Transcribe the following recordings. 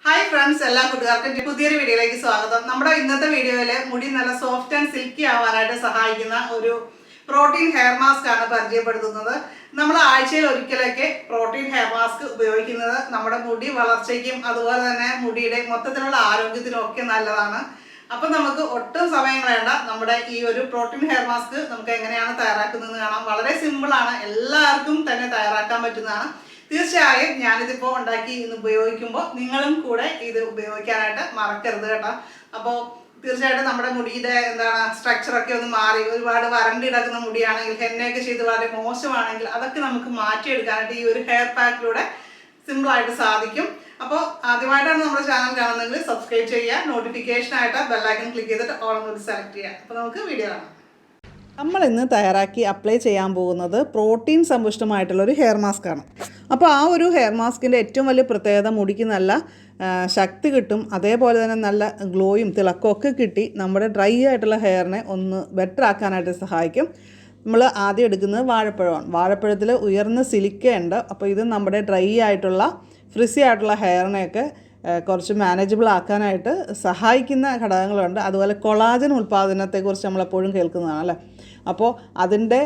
Hi friends, എല്ലാ കൂട്ടുകാർക്കും പുതിയൊരു വീഡിയോയിലേക്ക് സ്വാഗതം. നമ്മുടെ ഇന്നത്തെ വീഡിയോയിൽ മുടി നല്ല സോഫ്റ്റ് ആൻഡ് സിൽക്കി ആവാനായിട്ട് സഹായിക്കുന്ന ഒരു പ്രോട്ടീൻ ഹെയർ മാസ്ക് ആണ് പരിചയപ്പെടുത്തുന്നത്. നമ്മൾ ആഴ്ചയിൽ ഒരിക്കലൊക്കെ പ്രോട്ടീൻ ഹെയർ മാസ്ക് ഉപയോഗിക്കുന്നത് നമ്മുടെ മുടി വളർച്ചയ്ക്കും അതുപോലെ തന്നെ മുടിയുടെ മൊത്തത്തിലുള്ള ആരോഗ്യത്തിനും ഒക്കെ നല്ലതാണ്. അപ്പോൾ നമുക്ക് ഒട്ടും സമയം കളയണ്ട, നമ്മുടെ ഈ ഒരു പ്രോട്ടീൻ ഹെയർ മാസ്ക് നമുക്ക് എങ്ങനെയാണ് തയ്യാറാക്കുന്നതെന്ന് കാണാം. വളരെ സിമ്പിളാണ്, എല്ലാവർക്കും തന്നെ തയ്യാറാക്കാൻ പറ്റുന്നതാണ്. തീർച്ചയായും ഞാനിതിപ്പോൾ ഉണ്ടാക്കി ഇന്ന് ഉപയോഗിക്കുമ്പോൾ നിങ്ങളും കൂടെ ഇത് ഉപയോഗിക്കാനായിട്ട് മറക്കരുത് കേട്ടോ. അപ്പോൾ തീർച്ചയായിട്ടും നമ്മുടെ മുടിയുടെ സ്ട്രക്ചറൊക്കെ ഒന്ന് മാറി ഒരുപാട് വരണ്ട് കിടക്കുന്ന മുടിയാണെങ്കിൽ, ഹെന്നയൊക്കെ ചെയ്ത് വളരെ മോശമാണെങ്കിൽ അതൊക്കെ നമുക്ക് മാറ്റിയെടുക്കാനായിട്ട് ഈ ഒരു ഹെയർ പാക്കിലൂടെ സിമ്പിളായിട്ട് സാധിക്കും. അപ്പോൾ ആദ്യമായിട്ടാണ് നമ്മുടെ ചാനൽ കാണുന്നതെങ്കിൽ സബ്സ്ക്രൈബ് ചെയ്യുക, നോട്ടിഫിക്കേഷനായിട്ട് ബെല്ലൈക്കൺ ക്ലിക്ക് ചെയ്തിട്ട് ഓൾ കൂടി സെലക്ട് ചെയ്യുക. അപ്പോൾ നമുക്ക് വീഡിയോ കാണാം. നമ്മൾ ഇന്ന് തയ്യാറാക്കി അപ്ലൈ ചെയ്യാൻ പോകുന്നത് പ്രോട്ടീൻ സമ്പുഷ്ടമായിട്ടുള്ളൊരു ഹെയർ മാസ്കാണ്. അപ്പോൾ ആ ഒരു ഹെയർ മാസ്കിൻ്റെ ഏറ്റവും വലിയ പ്രത്യേകത മുടിക്ക് നല്ല ശക്തി കിട്ടും, അതേപോലെ തന്നെ നല്ല ഗ്ലോയും തിളക്കമൊക്കെ കിട്ടി നമ്മുടെ ഡ്രൈ ആയിട്ടുള്ള ഹെയറിനെ ഒന്ന് ബെറ്റർ ആക്കാനായിട്ട് സഹായിക്കും. നമ്മൾ ആദ്യം എടുക്കുന്നത് വാഴപ്പഴമാണ്. വാഴപ്പഴത്തിൽ ഉയർന്ന സിലിക്ക ഉണ്ട്. അപ്പോൾ ഇത് നമ്മുടെ ഡ്രൈ ആയിട്ടുള്ള ഫ്രിസി ആയിട്ടുള്ള ഹെയറിനെയൊക്കെ കുറച്ച് മാനേജബിൾ ആക്കാനായിട്ട് സഹായിക്കുന്ന ഘടകങ്ങളുണ്ട്. അതുപോലെ കൊളാജൻ ഉൽപ്പാദനത്തെക്കുറിച്ച് നമ്മളെപ്പോഴും കേൾക്കുന്നതാണ് അല്ലേ. അപ്പോൾ അതിൻ്റെ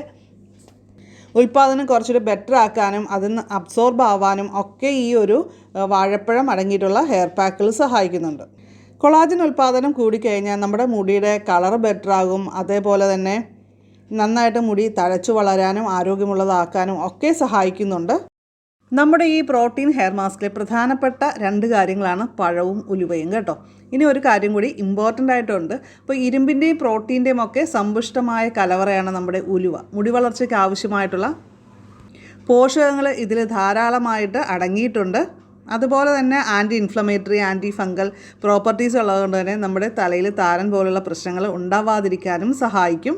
ഉൽപ്പാദനം കുറച്ചുകൂടി ബെറ്റർ ആക്കാനും അതിന് അബ്സോർബ് ആവാനും ഒക്കെ ഈ ഒരു വാഴപ്പഴം അടങ്ങിയിട്ടുള്ള ഹെയർ പാക്കുകൾ സഹായിക്കുന്നുണ്ട്. കൊളാജൻ ഉൽപ്പാദനം കൂടിക്കഴിഞ്ഞാൽ നമ്മുടെ മുടിയുടെ കളർ ബെറ്റർ ആകും, അതേപോലെ തന്നെ നന്നായിട്ട് മുടി തഴച്ചു വളരാനും ആരോഗ്യമുള്ളതാക്കാനും ഒക്കെ സഹായിക്കുന്നുണ്ട്. നമ്മുടെ ഈ പ്രോട്ടീൻ ഹെയർ മാസ്കിലെ പ്രധാനപ്പെട്ട 2 കാര്യങ്ങളാണ് പഴവും ഉലുവയും കേട്ടോ. ഇനി ഒരു കാര്യം കൂടി ഇമ്പോർട്ടൻ്റ് ആയിട്ടുണ്ട്. അപ്പോൾ ഇരുമ്പിൻ്റെയും പ്രോട്ടീൻ്റെയും ഒക്കെ സമ്പുഷ്ടമായ കലവറയാണ് നമ്മുടെ ഉലുവ. മുടി വളർച്ചയ്ക്ക് ആവശ്യമായിട്ടുള്ള പോഷകങ്ങൾ ഇതിൽ ധാരാളമായിട്ട് അടങ്ങിയിട്ടുണ്ട്. അതുപോലെ തന്നെ anti inflammatory, anti fungal properties ഉള്ളതുകൊണ്ട് തന്നെ നമ്മുടെ തലയിൽ താരൻ പോലുള്ള പ്രശ്നങ്ങൾ ഉണ്ടാവാതിരിക്കാനും സഹായിക്കും.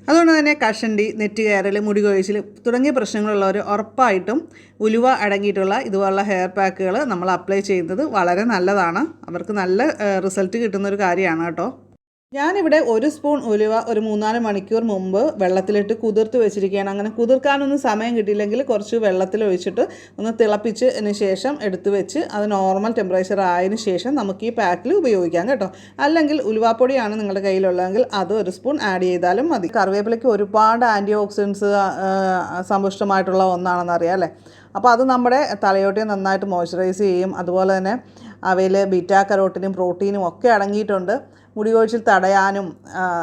അതുകൊണ്ട് തന്നെ കഷണ്ടി, നെറ്റുകയറൽ, മുടി കൊഴിച്ചിൽ തുടങ്ങിയ പ്രശ്നങ്ങളുള്ളവർ ഉറപ്പായിട്ടും ഉലുവ അടങ്ങിയിട്ടുള്ള ഇതുപോലുള്ള ഹെയർ പാക്കുകൾ നമ്മൾ അപ്ലൈ ചെയ്യുന്നത് വളരെ നല്ലതാണ്. അവർക്ക് നല്ല റിസൾട്ട് കിട്ടുന്നൊരു കാര്യമാണ് കേട്ടോ. ഞാനിവിടെ 1 സ്പൂൺ ഉലുവ ഒരു 3-4 മണിക്കൂർ മുമ്പ് വെള്ളത്തിലിട്ട് കുതിർത്ത് വെച്ചിരിക്കുകയാണ്. അങ്ങനെ കുതിർക്കാനൊന്നും സമയം കിട്ടിയില്ലെങ്കിൽ കുറച്ച് വെള്ളത്തിൽ ഒഴിച്ചിട്ട് ഒന്ന് തിളപ്പിച്ചതിന് ശേഷം എടുത്ത് വെച്ച് അത് നോർമൽ ടെമ്പറേച്ചർ ആയതിനു ശേഷം നമുക്ക് ഈ പാക്കിൽ ഉപയോഗിക്കാം കേട്ടോ. അല്ലെങ്കിൽ ഉലുവാപ്പൊടിയാണ് നിങ്ങളുടെ കയ്യിലുള്ളതെങ്കിൽ അത് 1 സ്പൂൺ ആഡ് ചെയ്താലും മതി. കറിവേപ്പിലയ്ക്ക് ഒരുപാട് ആൻറ്റി ഓക്സിഡൻസ് സമ്പുഷ്ടമായിട്ടുള്ള ഒന്നാണെന്ന് അറിയാം അല്ലേ. അപ്പോൾ അത് നമ്മുടെ തലയോട്ടിയെ നന്നായിട്ട് മോയ്സ്ചറൈസ് ചെയ്യും. അതുപോലെ തന്നെ അവയിൽ ബീറ്റാ കരോട്ടിനും പ്രോട്ടീനും ഒക്കെ അടങ്ങിയിട്ടുണ്ട്. മുടി കൊഴിച്ചിൽ തടയാനും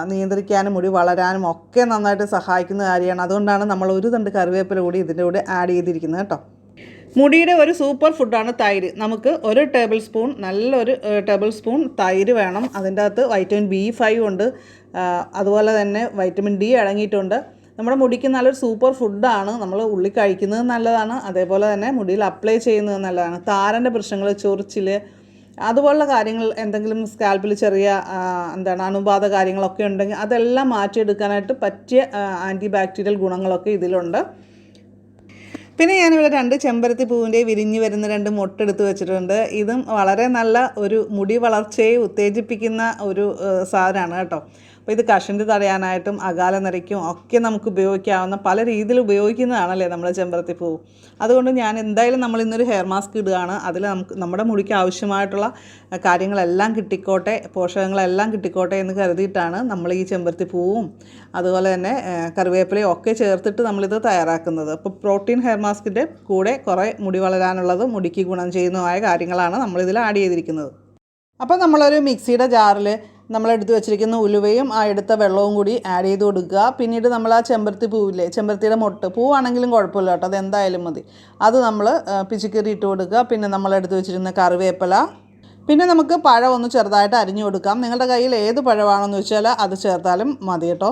നിയന്ത്രിക്കാനും മുടി വളരാനും ഒക്കെ നന്നായിട്ട് സഹായിക്കുന്ന കാര്യമാണ്. അതുകൊണ്ടാണ് നമ്മൾ ഒരു തണ്ട് കറിവേപ്പില കൂടി ഇതിൻ്റെ കൂടെ ആഡ് ചെയ്തിരിക്കുന്നത് കേട്ടോ. മുടിയുടെ ഒരു സൂപ്പർ ഫുഡാണ് തൈര്. നമുക്ക് 1 ടേബിൾ സ്പൂൺ നല്ലൊരു ടേബിൾ സ്പൂൺ തൈര് വേണം. അതിൻ്റെ അകത്ത് വൈറ്റമിൻ B5 ഉണ്ട്, അതുപോലെ തന്നെ വൈറ്റമിൻ D അടങ്ങിയിട്ടുണ്ട്. നമ്മുടെ മുടിക്ക് നല്ലൊരു സൂപ്പർ ഫുഡാണ്. നമ്മൾ ഉള്ളി കഴിക്കുന്നത് നല്ലതാണ്, അതേപോലെ തന്നെ മുടിയിൽ അപ്ലൈ ചെയ്യുന്നത് നല്ലതാണ്. താരൻ്റെ പ്രശ്നങ്ങൾ, ചൊറിച്ചിൽ അതുപോലുള്ള കാര്യങ്ങൾ, എന്തെങ്കിലും സ്കാൽപ്പിൽ ചെറിയ അണുബാധ കാര്യങ്ങളൊക്കെ ഉണ്ടെങ്കിൽ അതെല്ലാം മാറ്റിയെടുക്കാനായിട്ട് പറ്റിയ ആൻറ്റി ബാക്ടീരിയൽ ഗുണങ്ങളൊക്കെ ഇതിലുണ്ട്. പിന്നെ ഞാനിവിടെ 2 ചെമ്പരത്തി പൂവിൻ്റെ വിരിഞ്ഞ് വരുന്ന 2 മൊട്ടെടുത്ത് വെച്ചിട്ടുണ്ട്. ഇതും വളരെ നല്ല ഒരു മുടി വളർച്ചയെ ഉത്തേജിപ്പിക്കുന്ന ഒരു സാധനമാണ് കേട്ടോ. അപ്പോൾ ഇത് കഷണ്ടി തടയാനായിട്ടും അകാല നിരയ്ക്കും ഒക്കെ നമുക്ക് ഉപയോഗിക്കാവുന്ന പല രീതിയിൽ ഉപയോഗിക്കുന്നതാണല്ലേ നമ്മുടെ ചെമ്പരത്തി പൂവ്. അതുകൊണ്ട് ഞാൻ എന്തായാലും നമ്മൾ ഇന്നൊരു ഹെയർ മാസ്ക് ഇടുകയാണ്. അതിൽ നമുക്ക് നമ്മുടെ മുടിക്ക് ആവശ്യമായിട്ടുള്ള കാര്യങ്ങളെല്ലാം കിട്ടിക്കോട്ടെ, പോഷകങ്ങളെല്ലാം കിട്ടിക്കോട്ടെ എന്ന് കരുതിയിട്ടാണ് നമ്മൾ ഈ ചെമ്പരത്തി പൂവും അതുപോലെ തന്നെ കറിവേപ്പിലയും ഒക്കെ ചേർത്തിട്ട് നമ്മളിത് തയ്യാറാക്കുന്നത്. അപ്പോൾ പ്രോട്ടീൻ ഹെയർ മാസ്കിൻ്റെ കൂടെ കുറേ മുടി വളരാനുള്ളതും മുടിക്ക് ഗുണം ചെയ്യുന്നതുമായ കാര്യങ്ങളാണ് നമ്മളിതിൽ ആഡ് ചെയ്തിരിക്കുന്നത്. അപ്പോൾ നമ്മളൊരു മിക്സിയുടെ ജാറിൽ നമ്മളെടുത്ത് വെച്ചിരിക്കുന്ന ഉലുവയും ആ എടുത്ത വെള്ളവും കൂടി ആഡ് ചെയ്ത് കൊടുക്കുക. പിന്നീട് നമ്മൾ ആ ചെമ്പരത്തി പൂവില്ലേ, ചെമ്പരത്തിയുടെ മൊട്ട്, പൂവാണെങ്കിലും കുഴപ്പമില്ല കേട്ടോ, അതെന്തായാലും മതി. അത് നമ്മൾ പിച്ചിക്കറി ഇട്ട് കൊടുക്കുക. പിന്നെ നമ്മളെടുത്ത് വെച്ചിരുന്ന കറിവേപ്പില, പിന്നെ നമുക്ക് പഴം ഒന്ന് ചെറുതായിട്ട് അരിഞ്ഞു കൊടുക്കാം. നിങ്ങളുടെ കയ്യിൽ ഏത് പഴമാണെന്ന് വെച്ചാൽ അത് ചേർത്താലും മതി കേട്ടോ.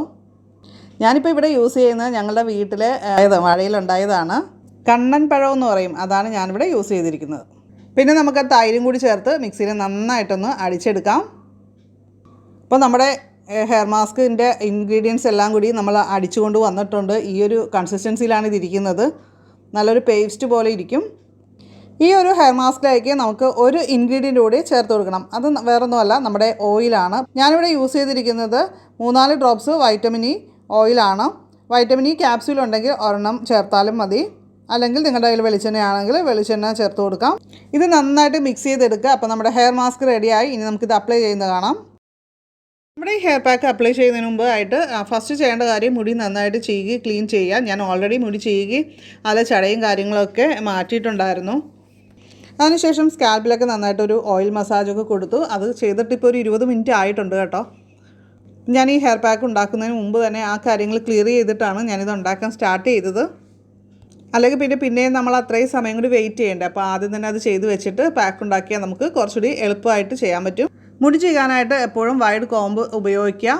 ഞാനിപ്പോൾ ഇവിടെ യൂസ് ചെയ്യുന്നത് ഞങ്ങളുടെ വീട്ടിലെ വാഴയിലുണ്ടായതാണ്, കണ്ണൻ പഴം എന്ന് പറയും, അതാണ് ഞാനിവിടെ യൂസ് ചെയ്തിരിക്കുന്നത്. പിന്നെ നമുക്ക് തൈരും കൂടി ചേർത്ത് മിക്സിയിൽ നന്നായിട്ടൊന്ന് അടിച്ചെടുക്കാം. അപ്പോൾ നമ്മുടെ ഹെയർ മാസ്കിൻ്റെ ഇൻഗ്രീഡിയൻസ് എല്ലാം കൂടി നമ്മൾ അടിച്ചുകൊണ്ട് വന്നിട്ടുണ്ട്. ഈ ഒരു കൺസിസ്റ്റൻസിയിലാണ് ഇതിരിക്കുന്നത്. നല്ലൊരു പേസ്റ്റ് പോലെ ഇരിക്കും. ഈ ഒരു ഹെയർ മാസ്കിലേക്ക് നമുക്ക് ഒരു ഇൻഗ്രീഡിയൻ്റ് കൂടി ചേർത്ത് കൊടുക്കണം. അത് വേറൊന്നുമല്ല, നമ്മുടെ ഓയിലാണ്. ഞാനിവിടെ യൂസ് ചെയ്തിരിക്കുന്നത് 3-4 ഡ്രോപ്സ് വൈറ്റമിൻ ഇ ഓയിലാണ്. വൈറ്റമിൻ ഇ ക്യാപ്സ്യൂൾ ഉണ്ടെങ്കിൽ ഒരെണ്ണം ചേർത്താലും മതി. അല്ലെങ്കിൽ നിങ്ങളുടെ കയ്യിൽ വെളിച്ചെണ്ണയാണെങ്കിൽ വെളിച്ചെണ്ണ ചേർത്ത് കൊടുക്കാം. ഇത് നന്നായിട്ട് മിക്സ് ചെയ്തെടുക്കുക. അപ്പോൾ നമ്മുടെ ഹെയർ മാസ്ക് റെഡിയായി. ഇനി നമുക്കിത് അപ്ലൈ ചെയ്യുന്നത് കാണാം. നമ്മുടെ ഈ ഹെയർ പാക്ക് അപ്ലൈ ചെയ്യുന്നതിന് മുമ്പ് ആയിട്ട് ഫസ്റ്റ് ചെയ്യേണ്ട കാര്യം മുടി നന്നായിട്ട് ചീകി ക്ലീൻ ചെയ്യുക. ഞാൻ ഓൾറെഡി മുടി ചീകി അതിലെ ചടയും കാര്യങ്ങളൊക്കെ മാറ്റിയിട്ടുണ്ടായിരുന്നു. അതിനുശേഷം സ്കാൽപ്പിലൊക്കെ നന്നായിട്ടൊരു ഓയിൽ മസാജൊക്കെ കൊടുത്തു. അത് ചെയ്തിട്ട് ഇപ്പോൾ ഒരു 20 മിനിറ്റ് ആയിട്ടുണ്ട് കേട്ടോ. ഞാൻ ഈ ഹെയർ പാക്ക് ഉണ്ടാക്കുന്നതിന് മുമ്പ് തന്നെ ആ കാര്യങ്ങൾ ക്ലിയർ ചെയ്തിട്ടാണ് ഞാനിത് ഉണ്ടാക്കാൻ സ്റ്റാർട്ട് ചെയ്തത്. അല്ലെങ്കിൽ പിന്നെയും നമ്മൾ അത്രയും സമയം കൂടി വെയിറ്റ് ചെയ്യേണ്ടത്. അപ്പോൾ ആദ്യം തന്നെ അത് ചെയ്ത് വെച്ചിട്ട് പാക്ക് ഉണ്ടാക്കിയാൽ നമുക്ക് കുറച്ചുകൂടി എളുപ്പമായിട്ട് ചെയ്യാൻ പറ്റും. മുടി ചെയ്യാനായിട്ട് എപ്പോഴും വൈഡ് കോമ്പ് ഉപയോഗിക്കുക.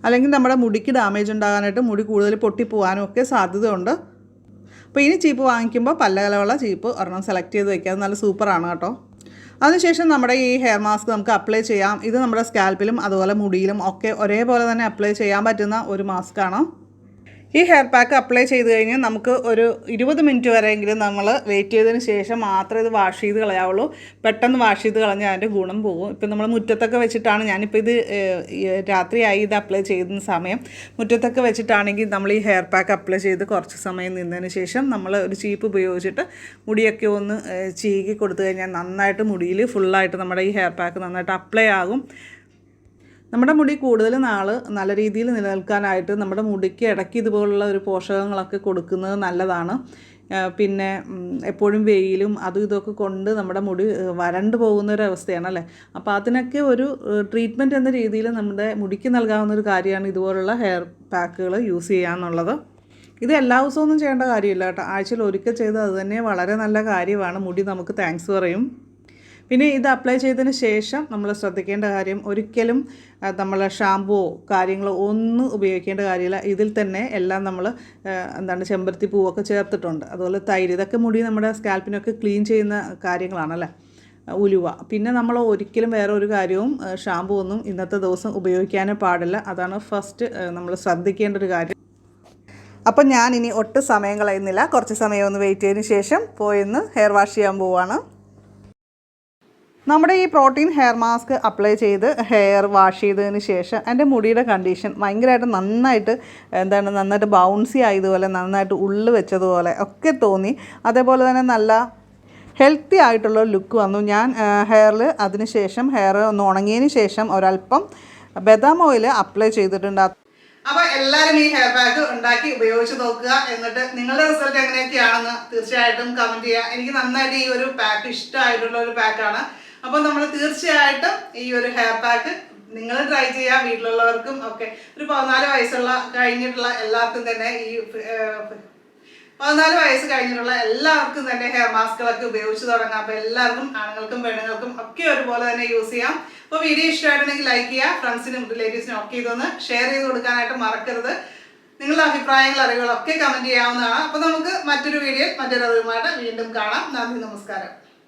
അല്ലെങ്കിൽ നമ്മുടെ മുടിക്ക് ഡാമേജ് ഉണ്ടാകാനായിട്ട് മുടി കൂടുതൽ പൊട്ടിപ്പോകാനും ഒക്കെ സാധ്യതയുണ്ട്. അപ്പോൾ ഇനി ചീപ്പ് വാങ്ങിക്കുമ്പോൾ പല്ലകലമുള്ള ചീപ്പ് ഒരെണ്ണം സെലക്ട് ചെയ്ത് വയ്ക്കുക. അത് നല്ല സൂപ്പറാണ് കേട്ടോ. അതിനുശേഷം നമ്മുടെ ഈ ഹെയർ മാസ്ക് നമുക്ക് അപ്ലൈ ചെയ്യാം. ഇത് നമ്മുടെ സ്കാൽപ്പിലും അതുപോലെ മുടിയിലും ഒക്കെ ഒരേപോലെ തന്നെ അപ്ലൈ ചെയ്യാൻ പറ്റുന്ന ഒരു മാസ്കാണ്. ഈ ഹെയർ പാക്ക് അപ്ലൈ ചെയ്ത് കഴിഞ്ഞ് നമുക്ക് ഒരു 20 മിനിറ്റ് വരെയെങ്കിലും നമ്മൾ വെയിറ്റ് ചെയ്തതിന് ശേഷം മാത്രമേ ഇത് വാഷ് ചെയ്ത് കളയാവുള്ളൂ. പെട്ടെന്ന് വാഷ് ചെയ്ത് കളഞ്ഞാൽ അതിൻ്റെ ഗുണം പോകും. ഇപ്പം നമ്മൾ മുറ്റത്തൊക്കെ വെച്ചിട്ടാണ്, ഞാനിപ്പോൾ ഇത് രാത്രിയായി ഇത് അപ്ലൈ ചെയ്യുന്ന സമയം, മുറ്റത്തൊക്കെ വെച്ചിട്ടാണെങ്കിൽ നമ്മൾ ഈ ഹെയർ പാക്ക് അപ്ലൈ ചെയ്ത് കുറച്ച് സമയം നിന്നതിന് ശേഷം നമ്മൾ ഒരു ചീപ്പ് ഉപയോഗിച്ചിട്ട് മുടിയൊക്കെ ഒന്ന് ചീകി കൊടുത്തു കഴിഞ്ഞാൽ നന്നായിട്ട് മുടിയിൽ ഫുള്ളായിട്ട് നമ്മുടെ ഈ ഹെയർ പാക്ക് നന്നായിട്ട് അപ്ലൈ ആകും. നമ്മുടെ മുടി കൂടുതൽ നാൾ നല്ല രീതിയിൽ നിലനിൽക്കാനായിട്ട് നമ്മുടെ മുടിക്ക് ഇടയ്ക്ക് ഇതുപോലുള്ള ഒരു പോഷകങ്ങളൊക്കെ കൊടുക്കുന്നത് നല്ലതാണ്. പിന്നെ എപ്പോഴും വെയിലും അതും ഇതൊക്കെ കൊണ്ട് നമ്മുടെ മുടി വരണ്ട് പോകുന്നൊരവസ്ഥയാണല്ലേ. അപ്പോൾ അതിനൊക്കെ ഒരു ട്രീറ്റ്മെൻറ്റ് എന്ന രീതിയിൽ നമ്മുടെ മുടിക്ക് നൽകാവുന്നൊരു കാര്യമാണ് ഇതുപോലുള്ള ഹെയർ പാക്കുകൾ യൂസ് ചെയ്യുക എന്നുള്ളത്. ഇത് എല്ലാ ദിവസമൊന്നും ചെയ്യേണ്ട കാര്യമില്ല കേട്ടോ. ആഴ്ചയിൽ ഒരിക്കൽ ചെയ്ത് അത് തന്നെ വളരെ നല്ല കാര്യമാണ്. മുടി നമുക്ക് താങ്ക്സ് പറയും. പിന്നെ ഇത് അപ്ലൈ ചെയ്തതിന് ശേഷം നമ്മൾ ശ്രദ്ധിക്കേണ്ട കാര്യം, ഒരിക്കലും നമ്മൾ ഷാമ്പുവോ കാര്യങ്ങളോ ഒന്നും ഉപയോഗിക്കേണ്ട കാര്യമില്ല. ഇതിൽ തന്നെ എല്ലാം നമ്മൾ ചെമ്പരത്തി പൂവൊക്കെ ചേർത്തിട്ടുണ്ട്. അതുപോലെ തൈര്, ഇതൊക്കെ മുടി നമ്മുടെ സ്കാൽപ്പിനൊക്കെ ക്ലീൻ ചെയ്യുന്ന കാര്യങ്ങളാണല്ലേ. ഉലുവ, പിന്നെ നമ്മൾ ഒരിക്കലും വേറെ ഒരു കാര്യവും ഷാമ്പു ഒന്നും ഇന്നത്തെ ദിവസം ഉപയോഗിക്കാനേ പാടില്ല. അതാണ് ഫസ്റ്റ് നമ്മൾ ശ്രദ്ധിക്കേണ്ട ഒരു കാര്യം. അപ്പം ഞാനിനി ഒട്ടും സമയം കളയുന്നില്ല. കുറച്ച് സമയം ഒന്ന് വെയിറ്റ് ചെയ്തതിന് ശേഷം പോയിന്ന് ഹെയർ വാഷ് ചെയ്യാൻ പോവുകയാണ്. നമ്മുടെ ഈ പ്രോട്ടീൻ ഹെയർ മാസ്ക് അപ്ലൈ ചെയ്ത് ഹെയർ വാഷ് ചെയ്തതിന് ശേഷം എൻ്റെ മുടിയുടെ കണ്ടീഷൻ ഭയങ്കരമായിട്ട് നന്നായിട്ട് ബൗൺസി ആയതുപോലെ, നന്നായിട്ട് ഉള്ളു വെച്ചതുപോലെ ഒക്കെ തോന്നി. അതേപോലെ തന്നെ നല്ല ഹെൽത്തി ആയിട്ടുള്ള ലുക്ക് വന്നു. ഞാൻ ഹെയറിൽ അതിന് ശേഷം ഹെയർ ഒന്ന് ഉണങ്ങിയതിന് ശേഷം ഒരല്പം ബദാം ഓയിൽ അപ്ലൈ ചെയ്തിട്ടുണ്ട്. അപ്പോൾ എല്ലാവരും ഈ ഹെയർ പാക്ക് ഉണ്ടാക്കി ഉപയോഗിച്ച് നോക്കുക. എന്നിട്ട് നിങ്ങളുടെ റിസൾട്ട് എങ്ങനെയൊക്കെയാണെന്ന് തീർച്ചയായിട്ടും കമൻറ്റ് ചെയ്യുക. എനിക്ക് നന്നായിട്ട് ഈ ഒരു പാക്ക് ഇഷ്ടമായിട്ടുള്ള ഒരു പാക്കാണ്. അപ്പോൾ നമ്മൾ തീർച്ചയായിട്ടും ഈ ഒരു ഹെയർ പാക്ക് നിങ്ങൾ ട്രൈ ചെയ്യുക. വീട്ടിലുള്ളവർക്കും ഒക്കെ ഒരു 14 വയസ്സുള്ള കഴിഞ്ഞിട്ടുള്ള എല്ലാവർക്കും തന്നെ 14 വയസ്സ് കഴിഞ്ഞിട്ടുള്ള എല്ലാവർക്കും തന്നെ ഹെയർ മാസ്കുകളൊക്കെ ഉപയോഗിച്ച് തുടങ്ങാം. അപ്പോൾ എല്ലാവർക്കും, ആണുങ്ങൾക്കും പെണ്ണുങ്ങൾക്കും ഒക്കെ ഒരുപോലെ തന്നെ യൂസ് ചെയ്യാം. അപ്പോൾ വീഡിയോ ഇഷ്ടമായിട്ടുണ്ടെങ്കിൽ ലൈക്ക് ചെയ്യുക. ഫ്രണ്ട്സിനും റിലേറ്റീവ്സിനും ഒക്കെ ഇതൊന്ന് ഷെയർ ചെയ്ത് കൊടുക്കാനായിട്ട് മറക്കരുത്. നിങ്ങളുടെ അഭിപ്രായങ്ങൾ, അറിവുകളൊക്കെ കമൻറ്റ് ചെയ്യാവുന്നതാണ്. അപ്പോൾ നമുക്ക് മറ്റൊരു വീഡിയോ മറ്റൊരു അറിവുമായിട്ട് വീണ്ടും കാണാം. നന്ദി, നമസ്കാരം.